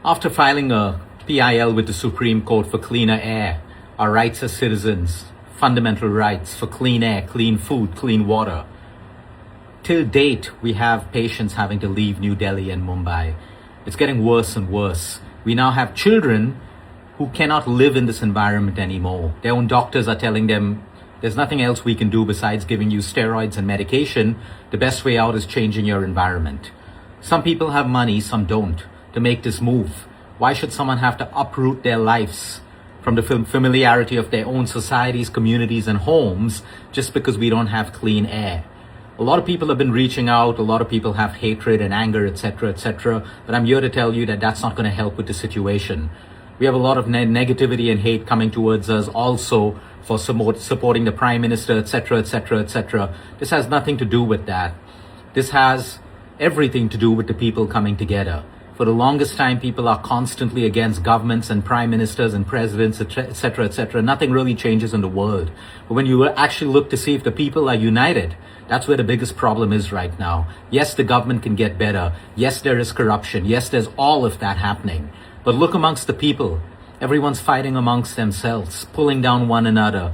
After filing a PIL with the Supreme Court for cleaner air, our rights as citizens, fundamental rights for clean air, clean food, clean water, till date, we have patients having to leave New Delhi and Mumbai. It's getting worse and worse. We now have children who cannot live in this environment anymore. Their own doctors are telling them, there's nothing else we can do besides giving you steroids and medication. The best way out is changing your environment. Some people have money, some don't, to make this move. Why should someone have to uproot their lives from the familiarity of their own societies, communities, and homes just because we don't have clean air? A lot of people have been reaching out. A lot of people have hatred and anger, etc., etc. But I'm here to tell you that that's not going to help with the situation. We have a lot of negativity and hate coming towards us also for supporting the Prime Minister, etc., etc., etc. This has nothing to do with that. This has everything to do with the people coming together. For the longest time, people are constantly against governments and prime ministers and presidents, etc., etc. Nothing really changes in the world. But when you actually look to see if the people are united, that's where the biggest problem is right now. Yes, the government can get better. Yes, there is corruption. Yes, there's all of that happening. But look amongst the people. Everyone's fighting amongst themselves, pulling down one another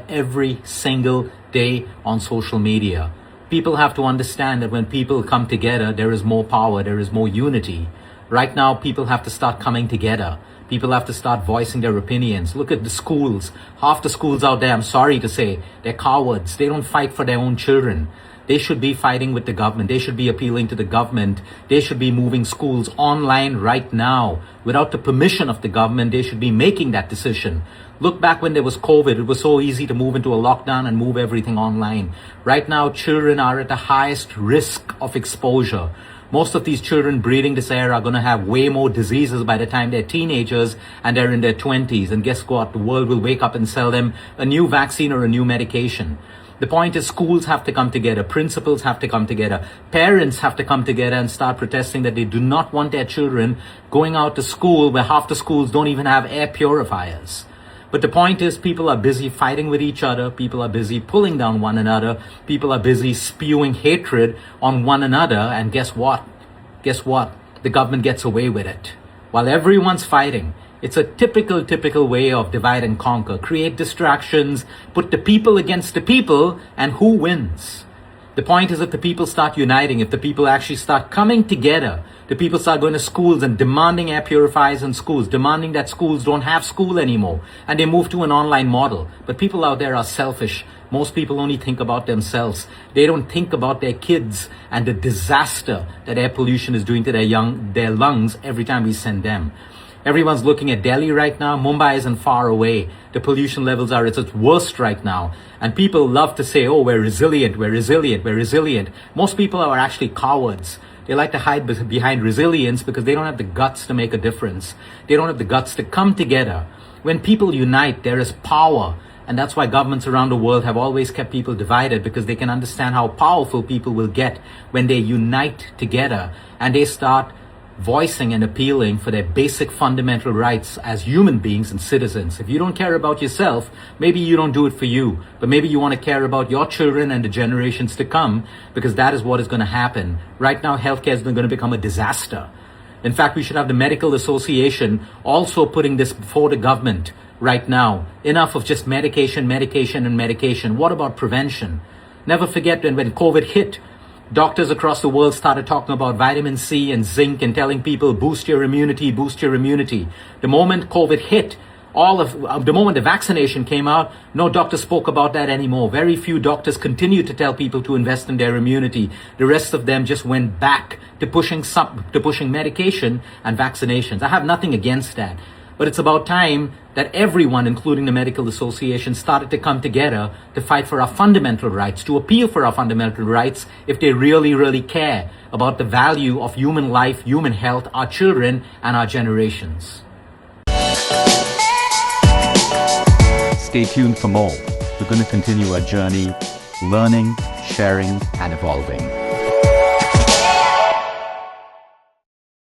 every single day on social media. People have to understand that when people come together, there is more power, there is more unity. Right now, people have to start coming together. People have to start voicing their opinions. Look at the schools. Half the schools out there, I'm sorry to say, they're cowards. They don't fight for their own children. They should be fighting with the government. They should be appealing to the government. They should be moving schools online right now. Without the permission of the government, they should be making that decision. Look back when there was COVID, it was so easy to move into a lockdown and move everything online. Right now, children are at the highest risk of exposure. Most of these children breathing this air are going to have way more diseases by the time they're teenagers and they're in their 20s. And guess what? The world will wake up and sell them a new vaccine or a new medication. The point is schools have to come together, principals have to come together, parents have to come together and start protesting that they do not want their children going out to school where half the schools don't even have air purifiers. But the point is people are busy fighting with each other, people are busy pulling down one another, people are busy spewing hatred on one another, and guess what? Guess what? The government gets away with it. While everyone's fighting, it's a typical way of divide and conquer. Create distractions, put the people against the people, and who wins? The point is if the people start uniting, if the people actually start coming together, the people start going to schools and demanding air purifiers in schools, demanding that schools don't have school anymore, and they move to an online model. But people out there are selfish. Most people only think about themselves. They don't think about their kids and the disaster that air pollution is doing to their lungs every time we send them. Everyone's looking at Delhi right now. Mumbai isn't far away. The pollution levels are at its worst right now. And people love to say, oh, we're resilient, we're resilient, we're resilient. Most people are actually cowards. They like to hide behind resilience because they don't have the guts to make a difference. They don't have the guts to come together. When people unite, there is power. And that's why governments around the world have always kept people divided, because they can understand how powerful people will get when they unite together and they start voicing and appealing for their basic fundamental rights as human beings and citizens. If you don't care about yourself, maybe you don't do it for you, but maybe you want to care about your children and the generations to come, because that is what is going to happen. Right now, healthcare is going to become a disaster. In fact, we should have the Medical Association also putting this before the government right now. Enough of just medication, medication, and medication. What about prevention? Never forget when COVID hit, doctors across the world started talking about vitamin C and zinc and telling people, boost your immunity, boost your immunity. The moment COVID hit, the moment the vaccination came out, no doctor spoke about that anymore. Very few doctors continued to tell people to invest in their immunity. The rest of them just went back to pushing medication and vaccinations. I have nothing against that. But it's about time that everyone, including the Medical Association, started to come together to fight for our fundamental rights, to appeal for our fundamental rights if they really, really care about the value of human life, human health, our children, and our generations. Stay tuned for more. We're going to continue our journey, learning, sharing, and evolving.